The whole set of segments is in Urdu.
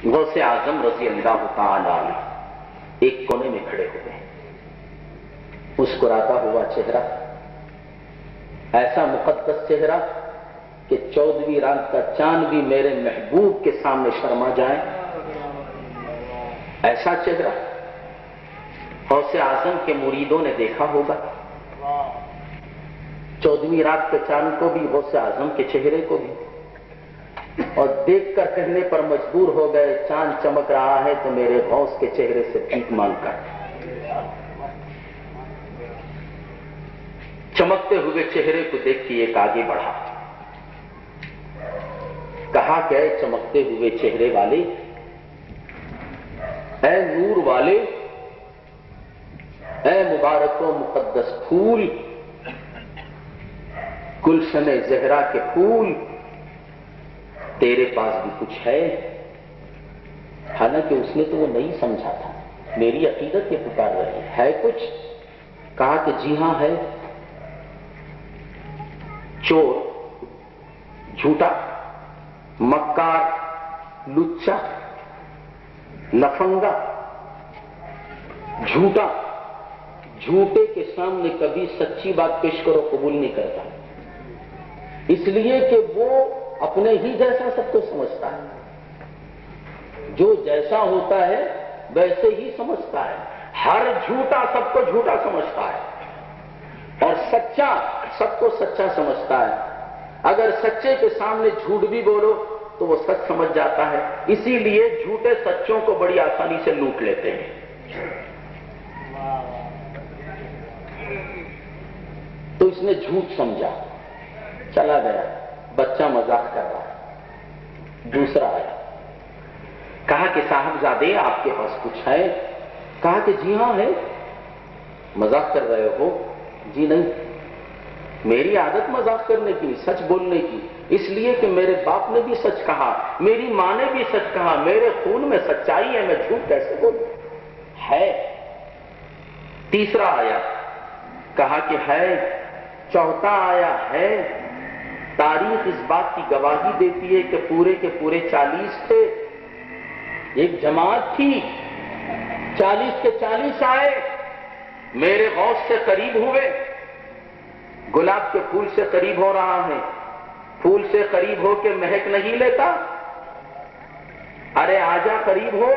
غوث اعظم رضی اللہ تعالی عنہ ایک کونے میں کھڑے ہوئے ہیں، مسکراتا ہوا چہرہ، ایسا مقدس چہرہ کہ 14ویں رات کا چاند بھی میرے محبوب کے سامنے شرما جائے، ایسا چہرہ غوث اعظم کے مریدوں نے دیکھا ہوگا۔ 14ویں رات کے چاند کو بھی، غوث اعظم کے چہرے کو بھی، اور دیکھ کر کہنے پر مجبور ہو گئے چاند چمک رہا ہے تو میرے غوث کے چہرے سے بھیک مانگ کر۔ چمکتے ہوئے چہرے کو دیکھ کے ایک آگے بڑھا، کہا کہ اے چمکتے ہوئے چہرے والے، اے نور والے، اے مبارک و مقدس پھول، گلشن زہرا کے پھول، تیرے پاس بھی کچھ ہے؟ حالانکہ اس نے تو وہ نہیں سمجھا تھا، میری عقیدت یہ پکار رہی ہے کچھ؟ کہا کہ جی ہاں ہے۔ چور، جھوٹا، مکار، لچا، لفنگا، جھوٹا، جھوٹے کے سامنے کبھی سچی بات پیش کرو قبول نہیں کرتا، اس لیے کہ وہ اپنے ہی جیسا سب کو سمجھتا ہے، جو جیسا ہوتا ہے ویسے ہی سمجھتا ہے۔ ہر جھوٹا سب کو جھوٹا سمجھتا ہے اور سچا سب کو سچا سمجھتا ہے۔ اگر سچے کے سامنے جھوٹ بھی بولو تو وہ سچ سمجھ جاتا ہے، اسی لیے جھوٹے سچوں کو بڑی آسانی سے لوٹ لیتے ہیں۔ تو اس نے جھوٹ سمجھا، چلا گیا، بچہ مذاق کر رہا ہے۔ دوسرا آیا، کہا کہ صاحبزادے آپ کے پاس کچھ ہے؟ کہا کہ جی ہاں ہے۔ مذاق کر رہے ہو؟ جی نہیں، میری عادت مذاق کرنے کی، سچ بولنے کی، اس لیے کہ میرے باپ نے بھی سچ کہا، میری ماں نے بھی سچ کہا، میرے خون میں سچائی ہے، میں جھوٹ کیسے بولوں؟ ہے۔ تیسرا آیا، کہا کہ ہے۔ چوتھا آیا، ہے۔ تاریخ اس بات کی گواہی دیتی ہے کہ پورے کے پورے 40 تھے، ایک جماعت تھی، 40 کے 40 آئے، میرے غوث سے قریب ہوئے، گلاب کے پھول سے قریب ہو رہا ہے، پھول سے قریب ہو کے مہک نہیں لیتا؟ ارے آجا قریب ہو۔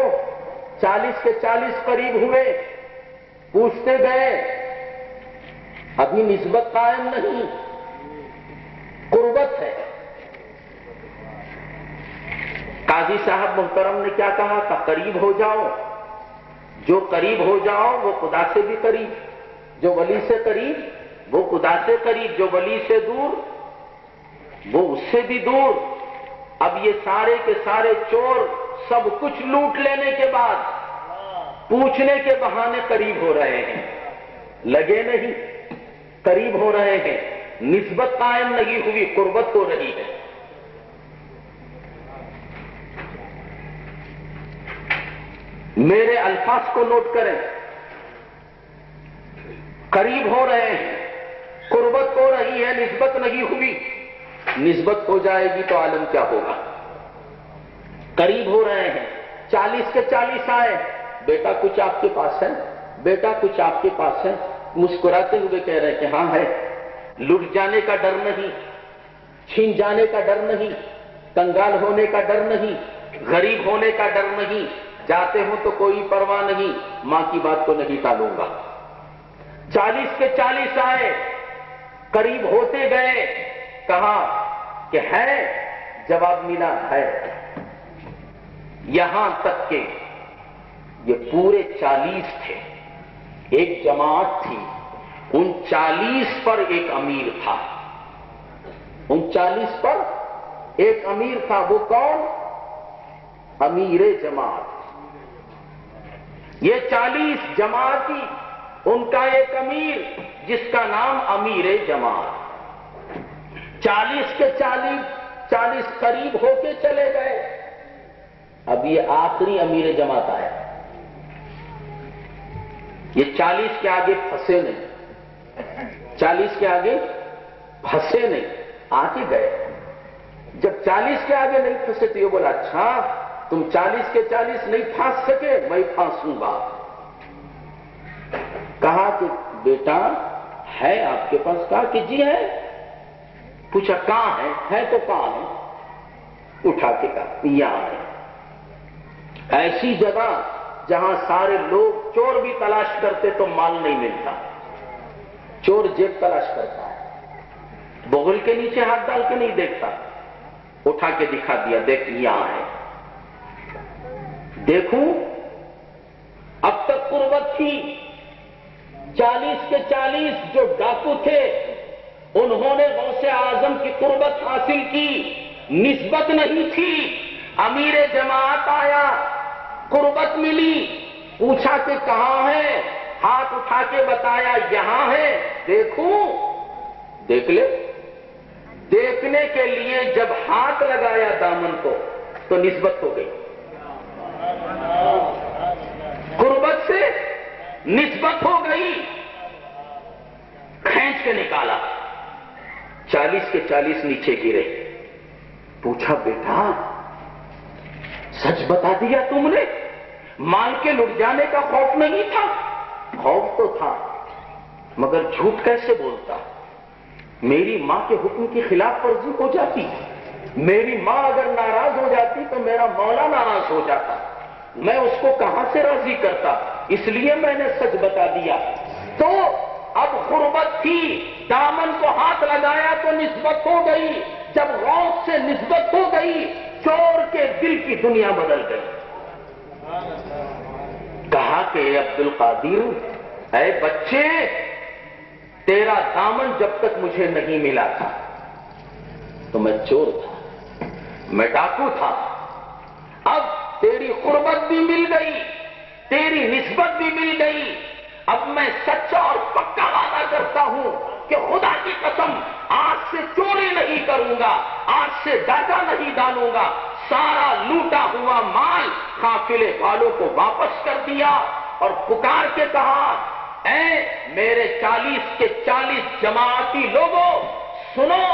40 کے 40 قریب ہوئے، پوچھتے گئے، ابھی نسبت قائم نہیں، قربت ہے۔ قاضی صاحب محترم نے کیا کہا تھا؟ قریب ہو جاؤ، جو قریب ہو جاؤ وہ خدا سے بھی قریب، جو ولی سے قریب وہ خدا سے قریب، جو ولی سے دور وہ اس سے بھی دور۔ اب یہ سارے کے سارے چور سب کچھ لوٹ لینے کے بعد پوچھنے کے بہانے قریب ہو رہے ہیں، لگے نہیں، قریب ہو رہے ہیں، نسبت قائم نہیں ہوئی، قربت ہو رہی ہے۔ میرے الفاظ کو نوٹ کریں، قریب ہو رہے ہیں، قربت ہو رہی ہے، نسبت نہیں ہوئی۔ نسبت ہو جائے گی تو عالم کیا ہوگا؟ قریب ہو رہے ہیں، 40 کے 40 آئے، بیٹا کچھ آپ کے پاس ہے؟ بیٹا کچھ آپ کے پاس ہے؟ مسکراتے ہوئے کہہ رہے ہیں کہ ہاں ہے۔ لٹ جانے کا ڈر نہیں، چھین جانے کا ڈر نہیں، کنگال ہونے کا ڈر نہیں، غریب ہونے کا ڈر نہیں، جاتے ہوں تو کوئی پرواہ نہیں، ماں کی بات کو نہیں ٹالوں گا۔ 40 کے 40 آئے، قریب ہوتے گئے، کہا کہ ہے، جواب ملا ہے۔ یہاں تک کہ یہ پورے 40 تھے، ایک جماعت تھی، ان 40 پر ایک امیر تھا، ان 40 پر ایک امیر تھا۔ وہ کون؟ امیر جماعت۔ یہ 40 جماعتی، ان کا ایک امیر جس کا نام امیر جماعت۔ 40 کے 40 قریب ہو کے چلے گئے، اب یہ آخری امیر جماعت آیا۔ یہ 40 کے آگے پھنسے نہیں، 40 کے آگے پھنسے نہیں، آگے گئے۔ جب 40 کے آگے نہیں پھنسے تو یہ بولا اچھا تم 40 کے 40 نہیں پھانس سکے، میں پھانسوں گا۔ کہا کہ بیٹا ہے آپ کے پاس؟ کہا کہ جی ہے۔ پوچھا کہاں ہے تو کہاں ہے؟ اٹھا کے کہا یہاں ہے، ایسی جگہ جہاں سارے لوگ چور بھی تلاش کرتے تو مال نہیں ملتا، چور جیب تلاش کرتا ہے، بغل کے نیچے ہاتھ ڈال کے نہیں دیکھتا۔ اٹھا کے دکھا دیا، دیکھ یہاں ہے۔ دیکھوں اب تک قربت تھی، 40 کے 40 جو ڈاکو تھے انہوں نے غوث اعظم کی قربت حاصل کی، نسبت نہیں تھی۔ امیر جماعت آیا، قربت ملی، پوچھا کہ کہاں ہے، ہاتھ اٹھا کے بتایا یہاں ہے۔ دیکھوں، دیکھ لے۔ دیکھنے کے لیے جب ہاتھ لگایا دامن کو تو نسبت ہو گئی، قربت سے نسبت ہو گئی، کھینچ کے نکالا، 40 کے 40 نیچے گرے۔ پوچھا بیٹا سچ بتا دیا تم نے؟ مال کے لٹ جانے کا خوف نہیں تھا؟ خوف تو تھا، مگر جھوٹ کیسے بولتا؟ میری ماں کے حکم کی خلاف ورزی ہو جاتی، میری ماں اگر ناراض ہو جاتی تو میرا مولا ناراض ہو جاتا، میں اس کو کہاں سے راضی کرتا؟ اس لیے میں نے سچ بتا دیا۔ تو اب قربت تھی، دامن کو ہاتھ لگایا تو نسبت ہو گئی، جب غوث سے نسبت ہو گئی چور کے دل کی دنیا بدل گئی۔ کہا کہ اے عبد القادر، اے بچے، تیرا دامن جب تک مجھے نہیں ملا تھا تو میں چور تھا، میں ڈاکو تھا، اب تیری قربت بھی مل گئی، تیری نسبت بھی مل گئی، اب میں سچا اور پکا وعدہ کرتا ہوں کہ خدا کی قسم آج سے چوری نہیں کروں گا، آج سے ڈاکہ نہیں ڈالوں گا، سارا لوٹا ہوا مال قافلے والوں کو واپس کر دیا اور پکار کے کہا اے میرے 40 کے 40 جماعتی لوگوں سنو،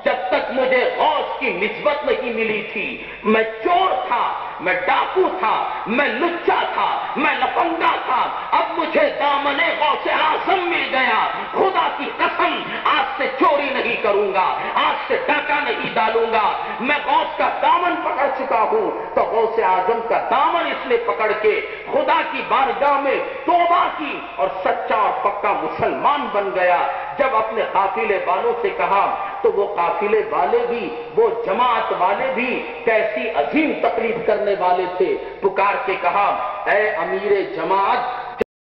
جب تک مجھے غوث کی نسبت نہیں ملی تھی میں چور تھا، میں ڈاکو تھا، میں لچا تھا، میں لفنگا تھا، اب مجھے دامن غوث اعظم مل گیا، خدا کی قسم آج سے چوری نہیں کروں گا، آج سے ڈاکہ نہیں ڈالوں گا، میں غوث کا دامن پکڑ چکا ہوں۔ تو غوث اعظم کا دامن اس نے پکڑ کے خدا کی بارگاہ میں توبہ کی اور سچا اور پکا مسلمان بن گیا۔ جب اپنے قافلے والوں سے کہا تو وہ قافلے والے بھی، وہ جماعت والے بھی کیسی عظیم تقریب کرنے والے تھے، پکار کے کہا اے امیر جماعت،